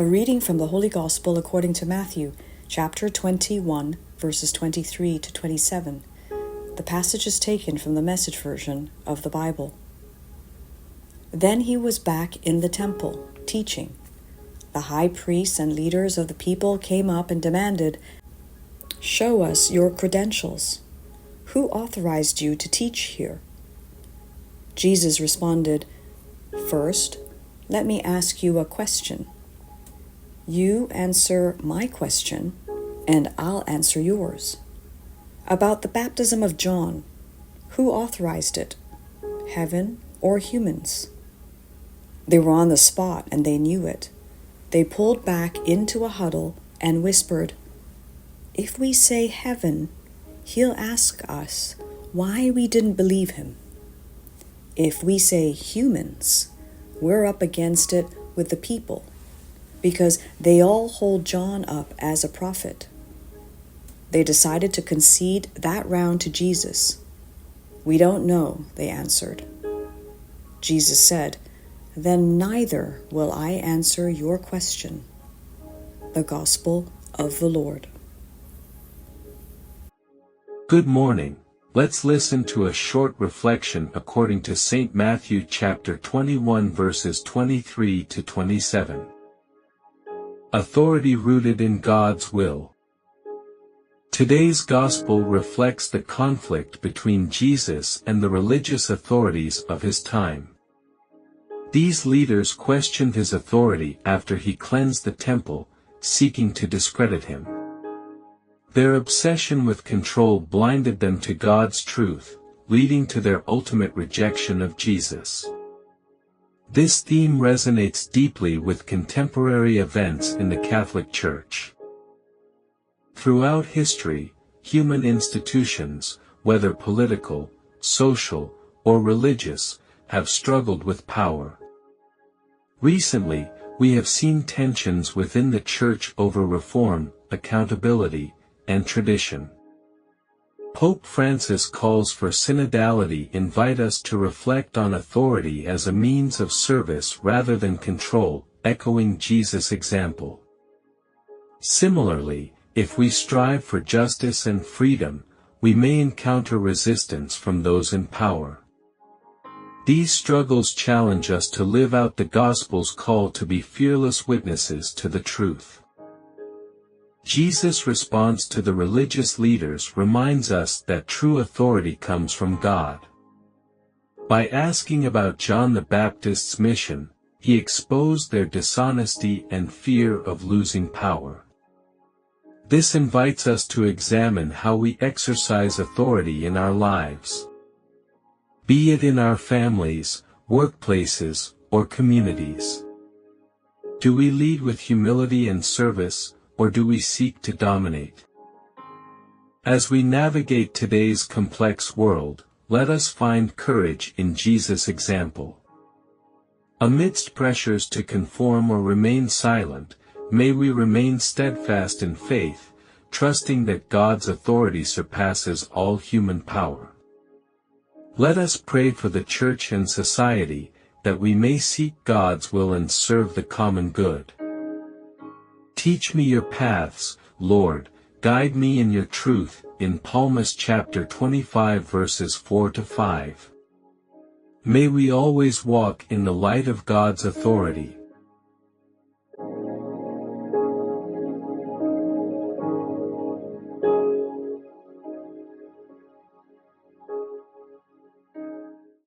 A reading from the Holy Gospel according to Matthew, chapter 21, verses 23 to 27. The passage is taken from the Message version of the Bible. Then he was back in the temple, teaching. The high priests and leaders of the people came up and demanded, "Show us your credentials. Who authorized you to teach here?" Jesus responded, "First, let me ask you a question. You answer my question, and I'll answer yours. About the baptism of John, who authorized it? Heaven or humans?" They were on the spot, and they knew it. They pulled back into a huddle and whispered, "If we say heaven, he'll ask us why we didn't believe him. If we say humans, we're up against it with the people, because they all hold John up as a prophet." They decided to concede that round to Jesus. "We don't know," they answered. Jesus said, "Then neither will I answer your question." The Gospel of the Lord. Good morning. Let's listen to a short reflection according to St. Matthew chapter 21 verses 23 to 27. Authority rooted in God's will. Today's Gospel reflects the conflict between Jesus and the religious authorities of his time. These leaders questioned his authority after he cleansed the temple, seeking to discredit him. Their obsession with control blinded them to God's truth, leading to their ultimate rejection of Jesus. This theme resonates deeply with contemporary events in the Catholic Church. Throughout history, human institutions, whether political, social, or religious, have struggled with power. Recently, we have seen tensions within the Church over reform, accountability, and tradition. Pope Francis calls for synodality, invite us to reflect on authority as a means of service rather than control, echoing Jesus' example. Similarly, if we strive for justice and freedom, we may encounter resistance from those in power. These struggles challenge us to live out the Gospel's call to be fearless witnesses to the truth. Jesus' response to the religious leaders reminds us that true authority comes from God. By asking about John the Baptist's mission, he exposed their dishonesty and fear of losing power. This invites us to examine how we exercise authority in our lives. Be it in our families, workplaces, or communities. Do we lead with humility and service, or do we seek to dominate? As we navigate today's complex world, let us find courage in Jesus' example. Amidst pressures to conform or remain silent, may we remain steadfast in faith, trusting that God's authority surpasses all human power. Let us pray for the Church and society, that we may seek God's will and serve the common good. Teach me your paths, Lord, guide me in your truth, in Psalms chapter 25 verses 4 to 5. May we always walk in the light of God's authority,